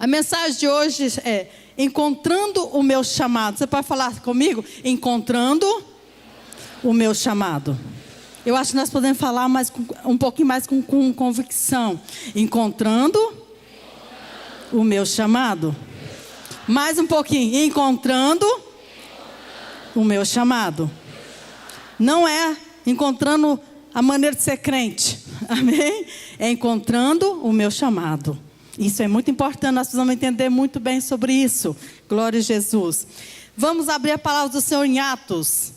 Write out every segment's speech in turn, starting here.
A mensagem de hoje é encontrando o meu chamado. Você pode falar comigo? Encontrando o meu chamado. Eu acho que nós podemos falar um pouquinho mais com convicção. Encontrando o meu chamado. Mais um pouquinho. Encontrando o meu chamado. Não é encontrando a maneira de ser crente. Amém? É encontrando o meu chamado. Isso é muito importante, nós precisamos entender muito bem sobre isso. Glória a Jesus. Vamos abrir a palavra do Senhor em Atos.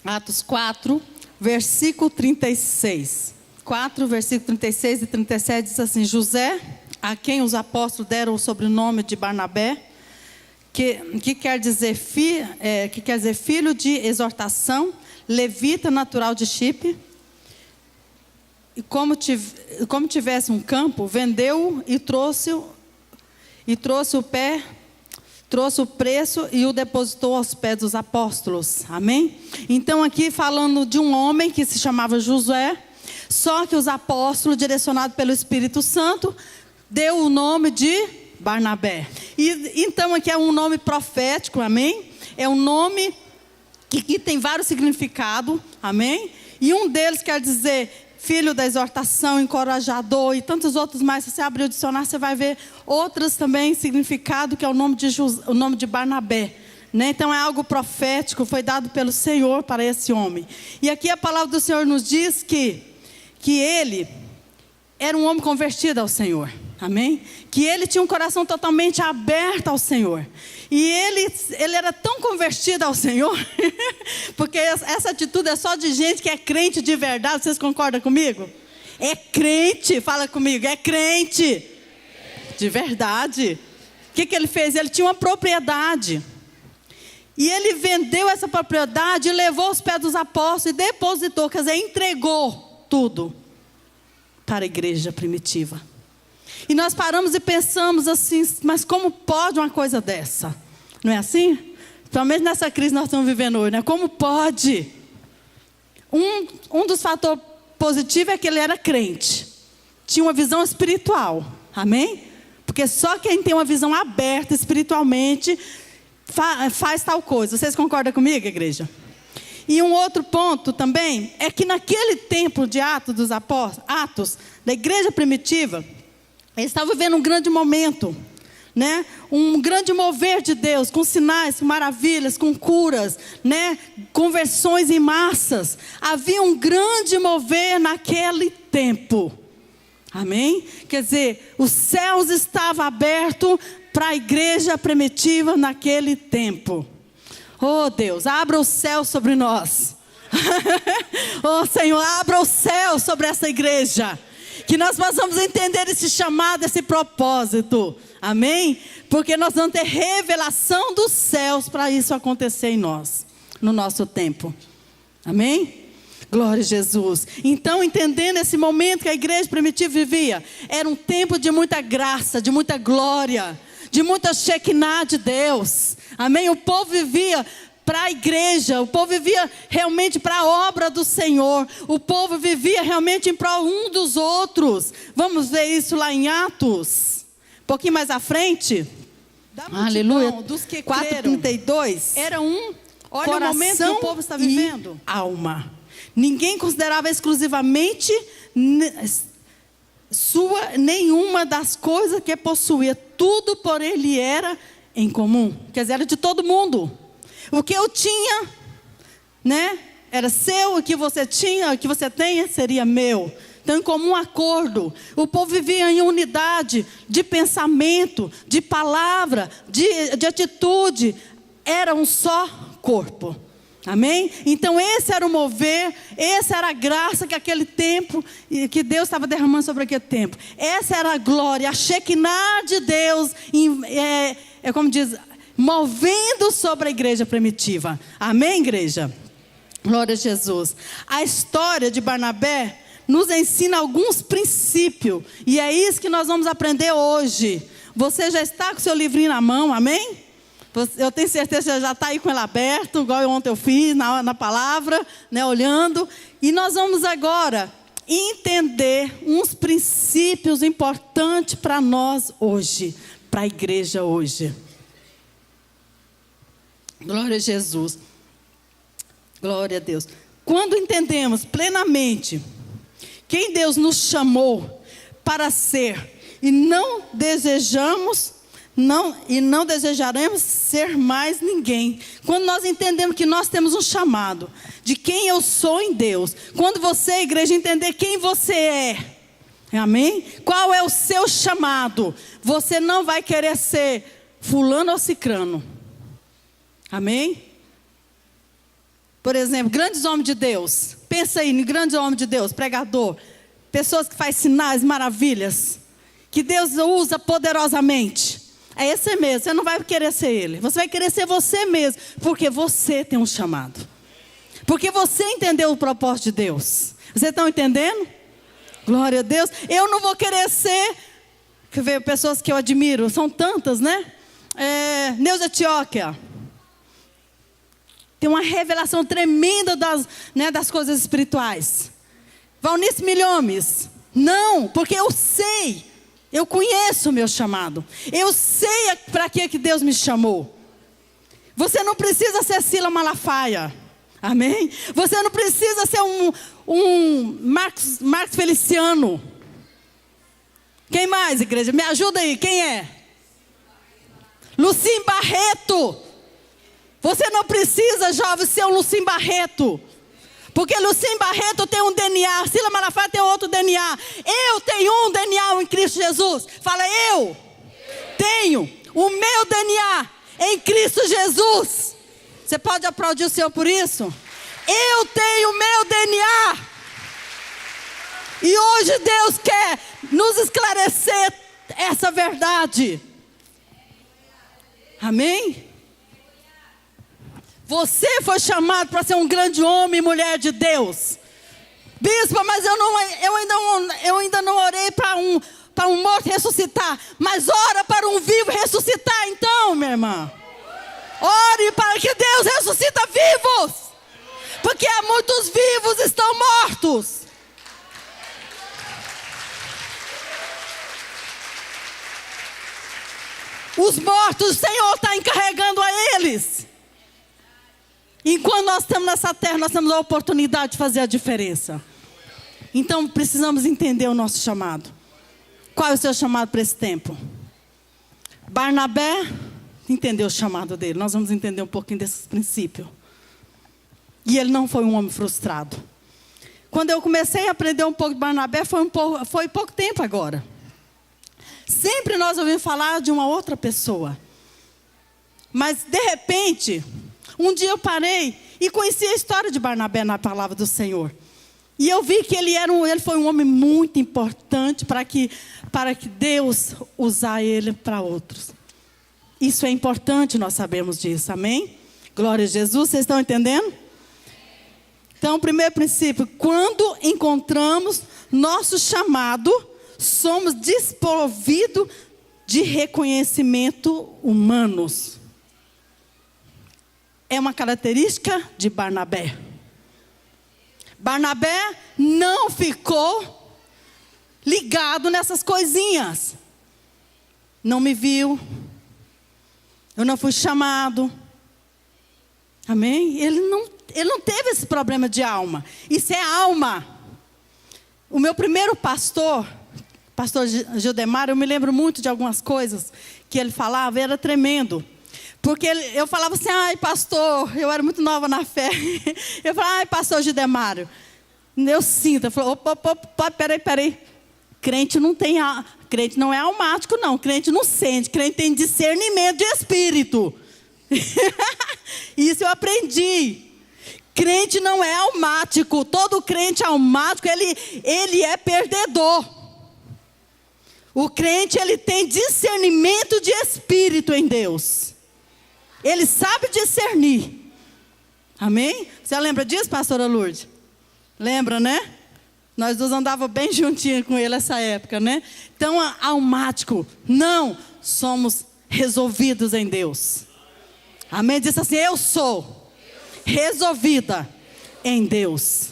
Atos 4, versículo 36. 4, versículo 36 e 37 diz assim: José, a quem os apóstolos deram o sobrenome de Barnabé, que quer dizer filho de exortação, levita natural de Chipre, e como tivesse um campo, vendeu e trouxe o preço e o depositou aos pés dos apóstolos. Amém? Então aqui falando de um homem que se chamava Josué, só que os apóstolos, direcionados pelo Espírito Santo, deu o nome de Barnabé. E então aqui é um nome profético, amém? É um nome que tem vários significados, amém? E um deles quer dizer filho da exortação, encorajador e tantos outros mais. Se você abrir o dicionário, você vai ver outros também significado, que é o nome de Barnabé, né? Então é algo profético, foi dado pelo Senhor para esse homem. E aqui a palavra do Senhor nos diz que ele era um homem convertido ao Senhor. Amém? Que ele tinha um coração totalmente aberto ao Senhor. E ele era tão convertido ao Senhor, porque essa atitude é só de gente que é crente de verdade. Vocês concordam comigo? É crente, fala comigo, é crente de verdade. O que ele fez? Ele tinha uma propriedade. E ele vendeu essa propriedade e levou aos pés dos apóstolos e depositou, quer dizer, entregou tudo para a igreja primitiva. E nós paramos e pensamos assim, mas como pode uma coisa dessa? Não é assim? Principalmente nessa crise que nós estamos vivendo hoje, né? Como pode? Um dos fatores positivos é que ele era crente. Tinha uma visão espiritual. Amém? Porque só quem tem uma visão aberta espiritualmente faz tal coisa. Vocês concordam comigo, igreja? E um outro ponto também é que naquele tempo de Atos dos Apóstolos, Atos da igreja primitiva, eles estavam vivendo um grande momento, né? Um grande mover de Deus, com sinais, com maravilhas, com curas, né? Conversões em massas. Havia um grande mover naquele tempo. Amém? Quer dizer, os céus estavam abertos para a igreja primitiva naquele tempo. Oh Deus, abra o céu sobre nós. Oh Senhor, abra o céu sobre essa igreja. Que nós possamos entender esse chamado, esse propósito. Amém? Porque nós vamos ter revelação dos céus para isso acontecer em nós, no nosso tempo. Amém? Glória a Jesus. Então, entendendo esse momento que a igreja primitiva vivia, era um tempo de muita graça, de muita glória, de muita Shekinah de Deus. Amém? O povo vivia para a igreja, o povo vivia realmente para a obra do Senhor, o povo vivia realmente em prol um dos outros. Vamos ver isso lá em Atos, um pouquinho mais à frente. Aleluia, dos que 4:32. Era um Olha o momento que o povo está vivendo. Alma. Ninguém considerava exclusivamente sua nenhuma das coisas que possuía. Tudo por ele era em comum. Quer dizer, era de todo mundo. O que eu tinha, né, era seu. O que você tinha, o que você tem, seria meu. Então, em comum acordo. O povo vivia em unidade de pensamento, de palavra, de atitude. Era um só corpo. Amém? Então esse era o mover, essa era a graça que aquele tempo, que Deus estava derramando sobre aquele tempo. Essa era a glória, a Shekinah de Deus, como diz, movendo sobre a igreja primitiva. Amém, igreja? Glória a Jesus. A história de Barnabé nos ensina alguns princípios, e é isso que nós vamos aprender hoje. Você já está com o seu livrinho na mão, amém? Eu tenho certeza que você já está aí com ele aberto, igual ontem eu fiz na palavra, né, olhando. E nós vamos agora entender uns princípios importantes para nós hoje. para a igreja hoje. Glória a Jesus. Glória a Deus. Quando entendemos plenamente quem Deus nos chamou para ser e não desejaremos ser mais ninguém. Quando nós entendemos que nós temos um chamado de quem eu sou em Deus. Quando você, igreja, entender quem você é. Amém? Qual é o seu chamado? Você não vai querer ser fulano ou cicrano. Amém? Por exemplo, grandes homens de Deus. Pensa aí em grandes homens de Deus, pregador. Pessoas que fazem sinais, maravilhas. Que Deus usa poderosamente. É esse mesmo, você não vai querer ser ele. Você vai querer ser você mesmo. Porque você tem um chamado. Porque você entendeu o propósito de Deus. Vocês estão entendendo? Glória a Deus. Eu não vou querer ser... Quer ver, pessoas que eu admiro. São tantas, né? Neuza Antioquia. Tem uma revelação tremenda das coisas espirituais. Valnice Milhomes. Não, porque eu sei. Eu conheço o meu chamado. Eu sei para que Deus me chamou. Você não precisa ser Sila Malafaia. Amém? Você não precisa ser um Marcos Feliciano. Quem mais, igreja? Me ajuda aí, quem é? Lucim Barreto. Você não precisa, jovem, ser um Lucim Barreto. Porque Lucim Barreto tem um DNA, Sila Malafaia tem outro DNA. Eu tenho um DNA em Cristo Jesus. Fala, eu tenho o meu DNA em Cristo Jesus. Você pode aplaudir o Senhor por isso? Eu tenho o meu DNA. E hoje Deus quer nos esclarecer essa verdade. Amém? Você foi chamado para ser um grande homem e mulher de Deus. Bispo, mas eu ainda não orei para um morto ressuscitar. Mas ora para um vivo ressuscitar então, minha irmã. Ore para que Deus ressuscita vivos. Porque há muitos vivos estão mortos. Os mortos, o Senhor está encarregando a eles. Enquanto nós estamos nessa terra, nós temos a oportunidade de fazer a diferença. Então precisamos entender o nosso chamado. Qual é o seu chamado para esse tempo? Barnabé entendeu o chamado dele. Nós vamos entender um pouquinho desses princípios. E ele não foi um homem frustrado. Quando eu comecei a aprender um pouco de Barnabé, foi pouco tempo agora. Sempre nós ouvimos falar de uma outra pessoa. Mas de repente, um dia eu parei e conheci a história de Barnabé na palavra do Senhor. E eu vi que ele foi um homem muito importante para que Deus usar ele para outros. Isso é importante, nós sabemos disso, amém? Glória a Jesus, vocês estão entendendo? Então, o primeiro princípio, quando encontramos nosso chamado, somos desprovidos de reconhecimento humanos. É uma característica de Barnabé. Barnabé não ficou ligado nessas coisinhas. Não me viu. Eu não fui chamado. Amém? Ele não teve esse problema de alma. Isso é alma. O meu primeiro pastor Gildemar, eu me lembro muito de algumas coisas que ele falava, era tremendo. Porque eu falava assim, ai pastor, eu era muito nova na fé. Eu falava, ai pastor Gildemário, eu sinto. Eu falei, opa, peraí. Crente não é almático não, crente não sente, crente tem discernimento de espírito. Isso eu aprendi. Crente não é almático, todo crente almático, ele é perdedor. O crente, ele tem discernimento de espírito em Deus. Ele sabe discernir. Amém? Você lembra disso, pastora Lourdes? Lembra, né? Nós duas andávamos bem juntinhos com ele nessa época, né? Então, almático, não, somos resolvidos em Deus. Amém? Diz assim, eu sou resolvida em Deus.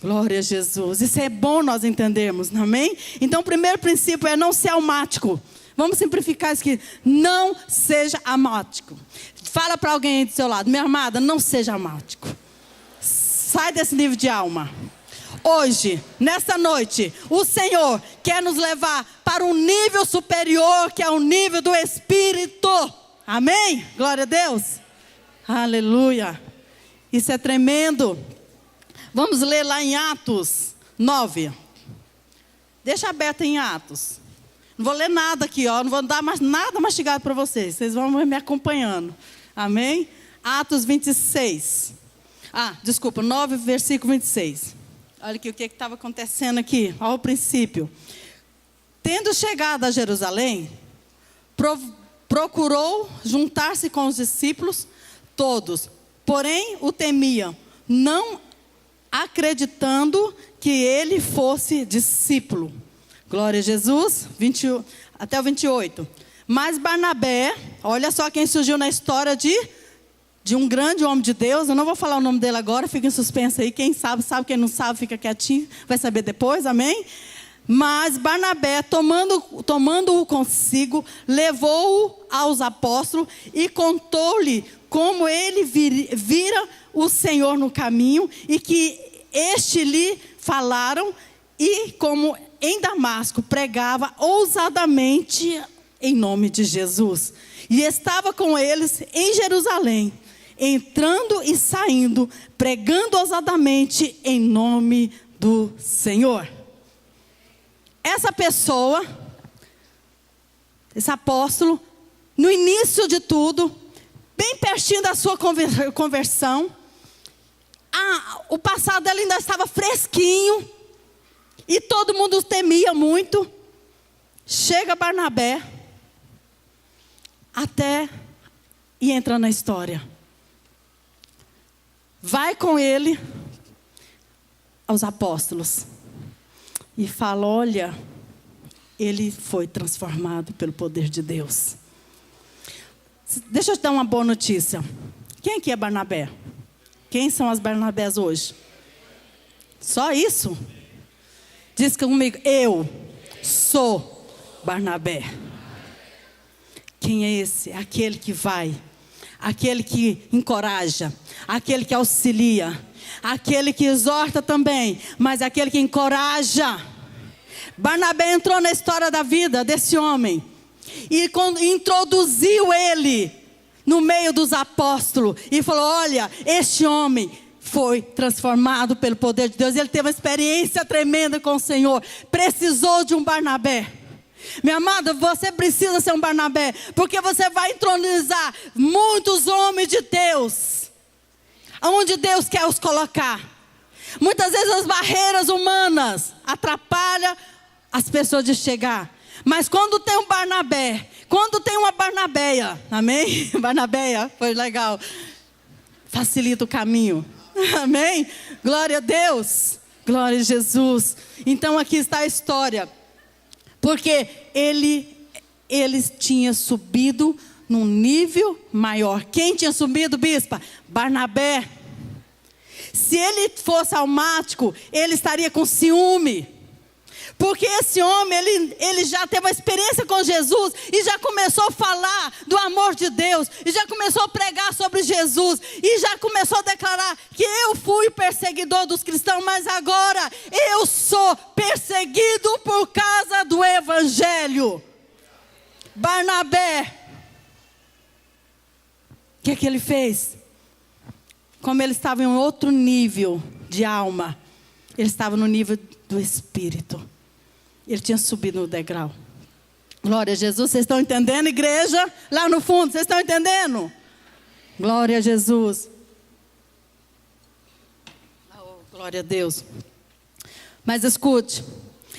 Glória a Jesus. Isso é bom nós entendermos, amém? Então, o primeiro princípio é não ser almático. Vamos simplificar isso aqui. Não seja amático. Fala para alguém aí do seu lado. Minha amada, não seja amático. Sai desse nível de alma. Hoje, nesta noite, o Senhor quer nos levar para um nível superior, que é o nível do Espírito. Amém? Glória a Deus. Aleluia. Isso é tremendo. Vamos ler lá em Atos 9. Deixa aberto em Atos. Não vou ler nada aqui, ó. Não vou dar mais nada mastigado para vocês. Vocês vão me acompanhando. Amém? Atos 26. 9, versículo 26. Olha aqui o que estava acontecendo aqui. Olha o princípio. Tendo chegado a Jerusalém, procurou juntar-se com os discípulos todos. Porém, o temiam, não acreditando que ele fosse discípulo. Glória a Jesus. Até o 28. Mas Barnabé, olha só quem surgiu na história de um grande homem de Deus. Eu não vou falar o nome dele agora, fica em suspenso aí. Quem sabe, sabe. Quem não sabe, fica quietinho. Vai saber depois, amém? Mas Barnabé, tomando-o consigo, levou-o aos apóstolos e contou-lhe como ele vira o Senhor no caminho e que este lhe falaram, e como em Damasco pregava ousadamente em nome de Jesus. E estava com eles em Jerusalém, entrando e saindo, pregando ousadamente em nome do Senhor. Essa pessoa, esse apóstolo, no início de tudo, bem pertinho da sua conversão, o passado dela ainda estava fresquinho, e todo mundo temia muito. Chega Barnabé, até e entra na história. Vai com ele aos apóstolos e fala: olha, ele foi transformado pelo poder de Deus. Deixa eu te dar uma boa notícia. Quem aqui é Barnabé? Quem são as Barnabés hoje? Só isso? Diz comigo: eu sou Barnabé. Quem é esse? É aquele que vai, aquele que encoraja, aquele que auxilia, aquele que exorta também, mas aquele que encoraja. Barnabé entrou na história da vida desse homem e introduziu ele no meio dos apóstolos e falou: olha, este homem foi transformado pelo poder de Deus. Ele teve uma experiência tremenda com o Senhor, precisou de um Barnabé. Minha amada, você precisa ser um Barnabé, porque você vai entronizar muitos homens de Deus, aonde Deus quer os colocar. Muitas vezes as barreiras humanas atrapalham as pessoas de chegar, mas quando tem um Barnabé, quando tem uma Barnabéia, amém? Barnabéia, foi legal, facilita o caminho, amém? Glória a Deus, glória a Jesus. Então aqui está a história. Porque ele tinha subido num nível maior. Quem tinha subido, bispa? Barnabé. Se ele fosse almático, ele estaria com ciúme. Porque esse homem, ele já teve uma experiência com Jesus e já começou a falar do amor de Deus, e já começou a pregar sobre Jesus, e já começou a declarar que eu fui perseguidor dos cristãos, mas agora eu sou perseguido por causa do Evangelho. Barnabé, o que ele fez? Como ele estava em um outro nível de alma, ele estava no nível do Espírito. Ele tinha subido no degrau. Glória a Jesus. Vocês estão entendendo, igreja? Lá no fundo, vocês estão entendendo? Glória a Jesus. Oh, glória a Deus. Mas escute,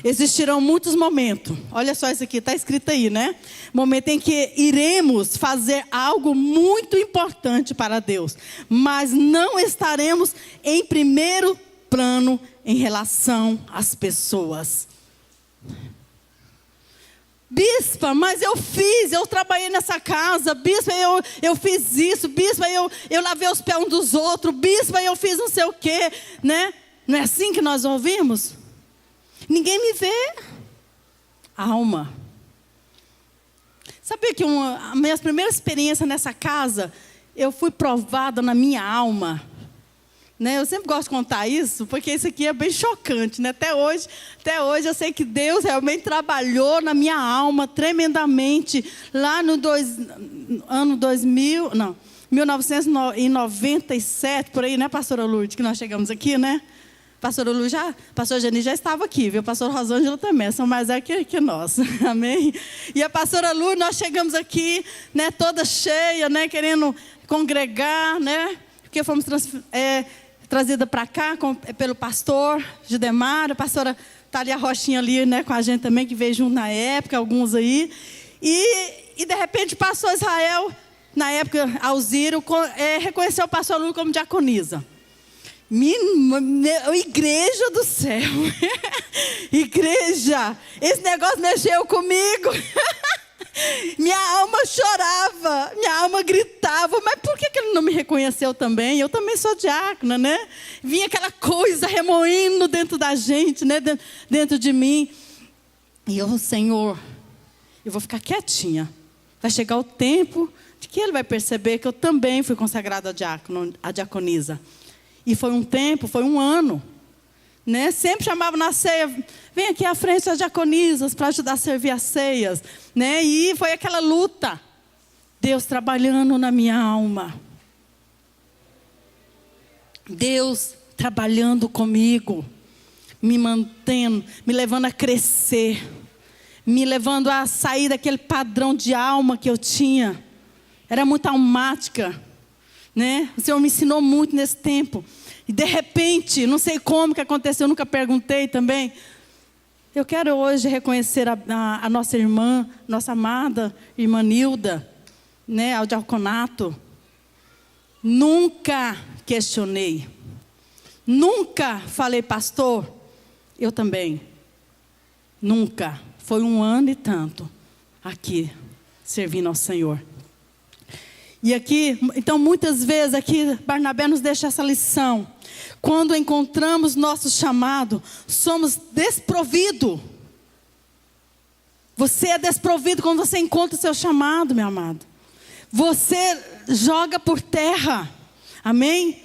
existirão muitos momentos. Olha só isso aqui, está escrito aí, né? Momento em que iremos fazer algo muito importante para Deus, mas não estaremos em primeiro plano em relação às pessoas. Bispa, mas eu trabalhei nessa casa. Bispa, eu fiz isso. Bispa, eu lavei os pés um dos outros. Bispa, eu fiz não sei o quê, né? Não é assim que nós ouvimos? Ninguém me vê. Alma. Sabia que a minha primeira experiência nessa casa, eu fui provada na minha alma. Né? Eu sempre gosto de contar isso, porque isso aqui é bem chocante. Né? Até hoje eu sei que Deus realmente trabalhou na minha alma tremendamente. Lá no ano 2000, não, 1997, por aí, né, pastora Lourdes, que nós chegamos aqui, né? Pastora Lourdes pastor Geni já estava aqui, viu? Pastor Rosângela também, são mais que nós. Amém? E a pastora Lourdes, nós chegamos aqui, né, toda cheia, né, querendo congregar, né? Porque fomos trazida para cá pelo pastor Gidemar, a pastora Thalia Rochinha ali, né, com a gente também, que veio junto na época, alguns aí. E de repente pastor Israel, na época, Alziro, reconheceu o pastor Lu como diaconisa. Igreja do céu. Igreja, esse negócio mexeu comigo. Minha alma chorava, minha alma gritava, mas por que ele não me reconheceu também? Eu também sou diácona, né? Vinha aquela coisa remoendo dentro da gente, né? Dentro de mim. E eu, Senhor, eu vou ficar quietinha. Vai chegar o tempo de que ele vai perceber que eu também fui consagrada a diaconisa. E foi um tempo, foi um ano. Né? Sempre chamava na ceia, vem aqui à frente as diaconisas para ajudar a servir as ceias. Né? E foi aquela luta. Deus trabalhando na minha alma. Deus trabalhando comigo. Me mantendo, me levando a crescer. Me levando a sair daquele padrão de alma que eu tinha. Era muito almática. Né? O Senhor me ensinou muito nesse tempo. E de repente, não sei como que aconteceu, eu nunca perguntei também. Eu quero hoje reconhecer a nossa irmã, nossa amada irmã Nilda, né, ao diaconato. Nunca questionei. Nunca falei, pastor, eu também. Nunca. Foi um ano e tanto aqui, servindo ao Senhor. E aqui, então muitas vezes aqui, Barnabé nos deixa essa lição. Quando encontramos nosso chamado, somos desprovidos. Você é desprovido quando você encontra o seu chamado, meu amado. Você joga por terra. Amém?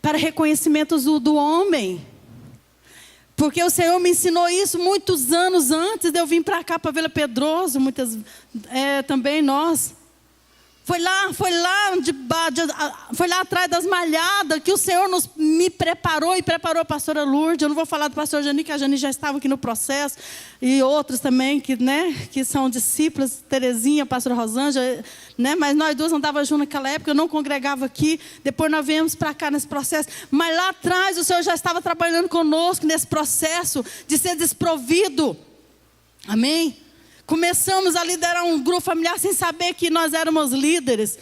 Para reconhecimentos do homem. Porque o Senhor me ensinou isso muitos anos antes de eu vir para cá, para Vila Pedroso. Também nós. Foi lá atrás das malhadas que o Senhor me preparou e preparou a pastora Lourdes. Eu não vou falar do pastor Jani, que a Jani já estava aqui no processo. E outros também que são discípulos, Terezinha, a pastora Rosângela. Né? Mas nós duas andávamos juntos naquela época, eu não congregava aqui. Depois nós viemos para cá nesse processo. Mas lá atrás o Senhor já estava trabalhando conosco nesse processo de ser desprovido. Amém? Começamos a liderar um grupo familiar sem saber que nós éramos líderes.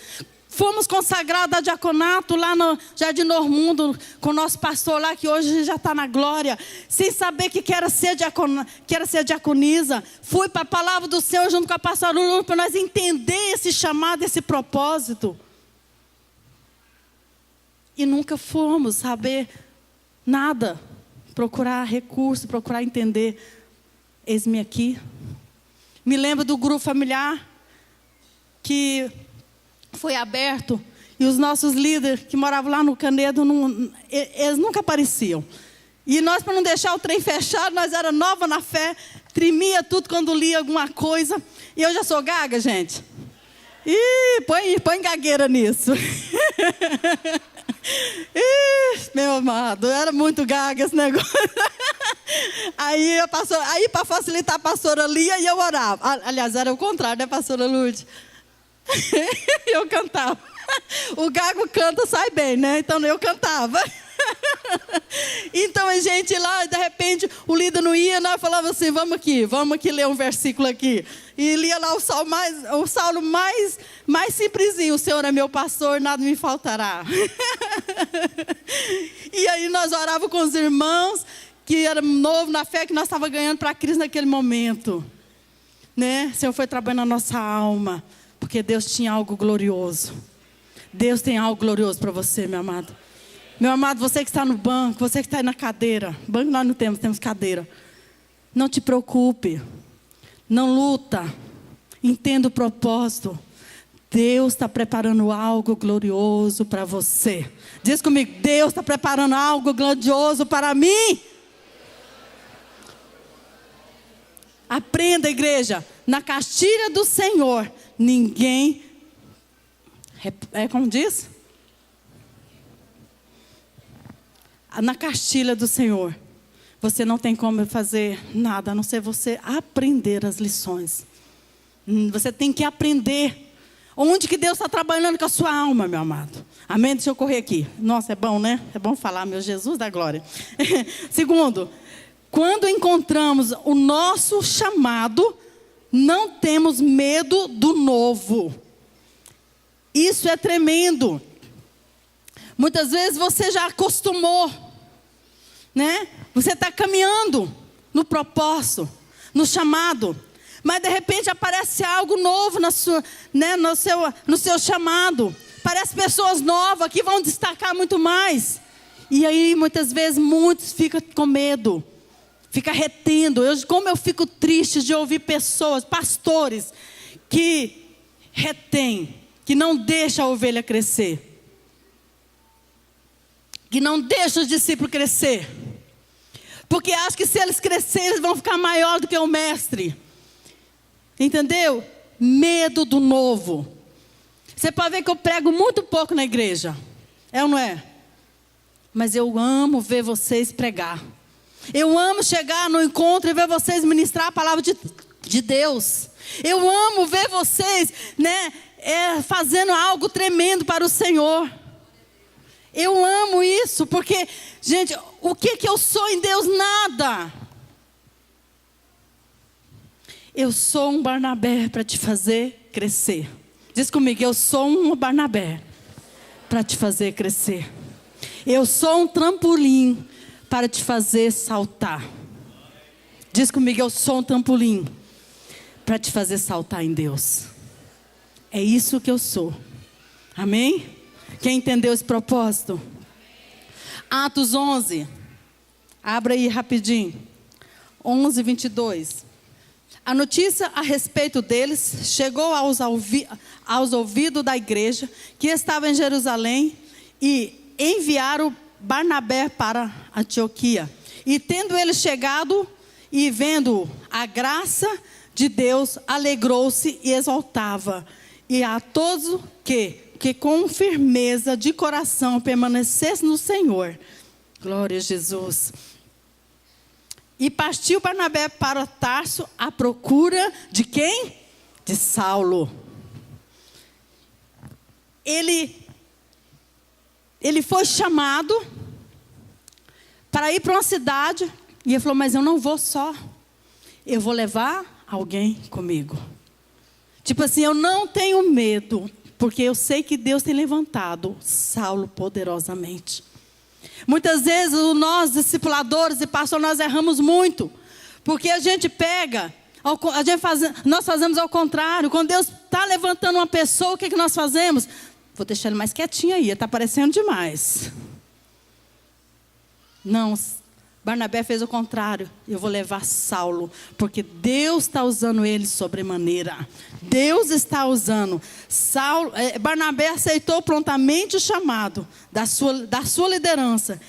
Fomos consagrados a diaconato lá no Jardim Normundo, com o nosso pastor lá, que hoje já está na glória. Sem saber que era ser diaconisa. Fui para a palavra do Senhor junto com a pastora Lulu, para nós entender esse chamado, esse propósito. E nunca fomos saber nada. Procurar recurso, procurar entender. Eis-me aqui. Me lembro do grupo familiar que foi aberto e os nossos líderes que moravam lá no Canedo, eles nunca apareciam. E nós, para não deixar o trem fechado, nós era nova na fé, tremia tudo quando lia alguma coisa. E eu já sou gaga, gente. Ih, põe gagueira nisso. Ih, meu amado, era muito gaga esse negócio. Aí para facilitar a pastora lia e eu orava. Aliás, era o contrário, né, pastora Lourdes? Eu cantava. O gago canta, sai bem, né? Então eu cantava. Então a gente lá, de repente, o líder não ia, nós falávamos assim, vamos aqui ler um versículo aqui. E lia lá o salmo mais simplesinho, o Senhor é meu pastor, nada me faltará. E aí nós orávamos com os irmãos, que era novo na fé, que nós estávamos ganhando para Cristo naquele momento. Né? O Senhor foi trabalhando na nossa alma, porque Deus tinha algo glorioso. Deus tem algo glorioso para você, meu amado. Meu amado, você que está no banco, você que está aí na cadeira. Banco nós não temos cadeira. Não te preocupe. Não luta. Entenda o propósito. Deus está preparando algo glorioso para você. Diz comigo, Deus está preparando algo glorioso para mim. Aprenda, igreja, na cartilha do Senhor, ninguém, como diz? Na cartilha do Senhor, você não tem como fazer nada, a não ser você aprender as lições. Você tem que aprender. Onde que Deus está trabalhando com a sua alma, meu amado? Amém? Deixa eu correr aqui. Nossa, é bom, né? É bom falar, meu Jesus da glória. Segundo, quando encontramos o nosso chamado, não temos medo do novo. Isso é tremendo. Muitas vezes você já acostumou, né? Você está caminhando no propósito, no chamado. Mas de repente aparece algo novo no seu chamado. Parece pessoas novas que vão destacar muito mais. E aí muitas vezes muitos ficam com medo. Fica retendo. Como eu fico triste de ouvir pessoas, pastores, que retêm, que não deixam a ovelha crescer. Que não deixam os discípulos crescer. Porque acham que se eles crescerem, eles vão ficar maior do que o mestre. Entendeu? Medo do novo. Você pode ver que eu prego muito pouco na igreja. É ou não é? Mas eu amo ver vocês pregar. Eu amo chegar no encontro e ver vocês ministrar a palavra de Deus. Eu amo ver vocês, fazendo algo tremendo para o Senhor. Eu amo isso, porque, gente, o que eu sou em Deus? Nada. Eu sou um Barnabé para te fazer crescer. Diz comigo, eu sou um Barnabé para te fazer crescer. Eu sou um trampolim para te fazer saltar. Diz comigo, eu sou um trampolim para te fazer saltar em Deus. É isso que eu sou. Amém? Quem entendeu esse propósito? Atos 11. Abra aí rapidinho. 11, 22. A notícia a respeito deles chegou aos ouvidos da igreja que estava em Jerusalém e enviaram Barnabé para Antioquia. E tendo ele chegado e vendo a graça de Deus, alegrou-se e exaltava. E a todos que com firmeza de coração permanecessem no Senhor. Glória a Jesus. E partiu Barnabé para Tarso à procura de quem? De Saulo. Ele foi chamado para ir para uma cidade. E ele falou, mas eu não vou só. Eu vou levar alguém comigo. Tipo assim, eu não tenho medo. Porque eu sei que Deus tem levantado Saulo poderosamente. Muitas vezes nós discipuladores e pastores, nós erramos muito. Porque a gente pega, nós fazemos ao contrário. Quando Deus está levantando uma pessoa, o que nós fazemos? Vou deixar ele mais quietinho aí, ele está parecendo demais. Não, Barnabé fez o contrário. Eu vou levar Saulo, porque Deus está usando ele sobremaneira. Deus está usando. Barnabé aceitou prontamente o chamado da sua liderança,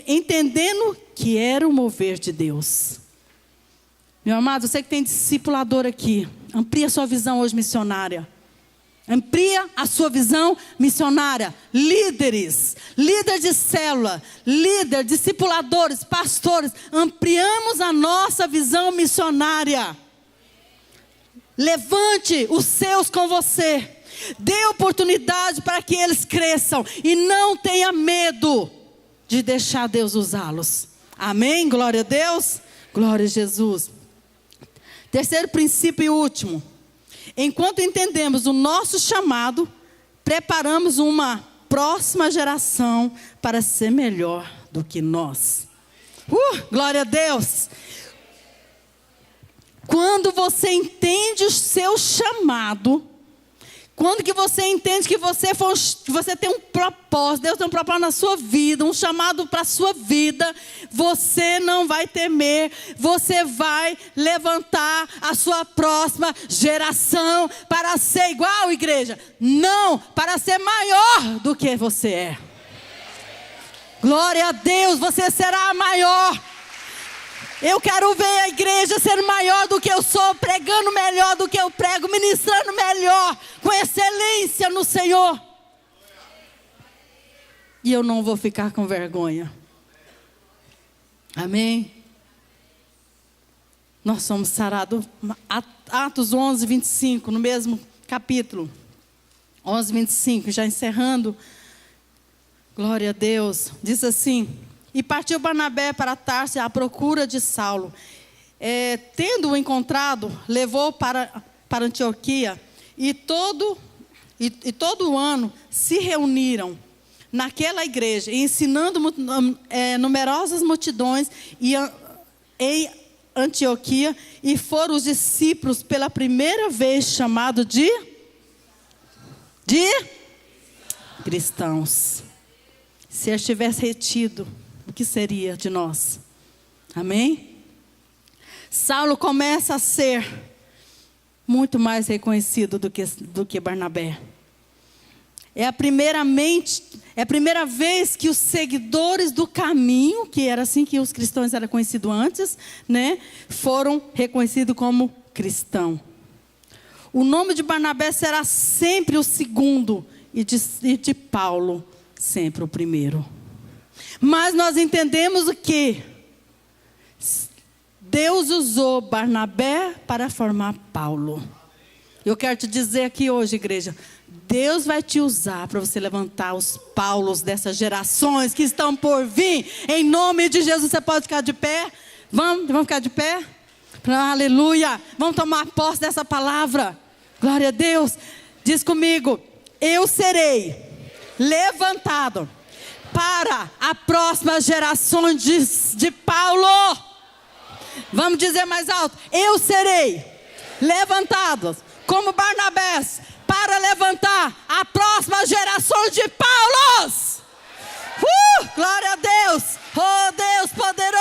entendendo que era o mover de Deus. Meu amado, você que tem discipulador aqui, amplia a sua visão hoje missionária. Amplia a sua visão missionária. Líderes, líder de célula, líder, discipuladores, pastores. Ampliamos a nossa visão missionária. Levante os seus com você. Dê oportunidade para que eles cresçam. E não tenha medo de deixar Deus usá-los. Amém? Glória a Deus. Glória a Jesus. Terceiro princípio e último. Enquanto entendemos o nosso chamado, preparamos uma próxima geração para ser melhor do que nós. Glória a Deus. Quando você entende o seu chamado, Quando que você entende que você tem um propósito, Deus tem um propósito na sua vida, um chamado para a sua vida, você não vai temer, você vai levantar a sua próxima geração para ser igual, igreja. Não, para ser maior do que você é. Glória a Deus, você será maior. Eu quero ver a igreja ser maior do que eu sou, pregando melhor do que eu prego, ministrando melhor, com excelência no Senhor. E eu não vou ficar com vergonha. Amém? Nós somos sarados. Atos 11, 25, no mesmo capítulo. 11, 25, já encerrando. Glória a Deus. Diz assim: e partiu Barnabé para Tarso à procura de Saulo. Tendo-o encontrado, levou para Antioquia. E todo o ano se reuniram naquela igreja, ensinando numerosas multidões em Antioquia. E foram os discípulos pela primeira vez chamados de cristãos. Se eles tivessem retido, o que seria de nós? Amém? Saulo começa a ser muito mais reconhecido do que Barnabé. É a primeira vez que os seguidores do caminho, que era assim que os cristãos eram conhecidos antes, né, foram reconhecidos como cristão. O nome de Barnabé será sempre o segundo e de Paulo sempre o primeiro. Mas nós entendemos o que? Deus usou Barnabé para formar Paulo. Eu quero te dizer aqui hoje, igreja, Deus vai te usar para você levantar os Paulos dessas gerações que estão por vir. Em nome de Jesus, você pode ficar de pé? Vamos ficar de pé? Aleluia! Vamos tomar posse dessa palavra. Glória a Deus. Diz comigo: eu serei levantado para a próxima geração de Paulo. Vamos dizer mais alto: eu serei levantado como Barnabé para levantar a próxima geração de Paulos. Glória a Deus. Oh Deus poderoso.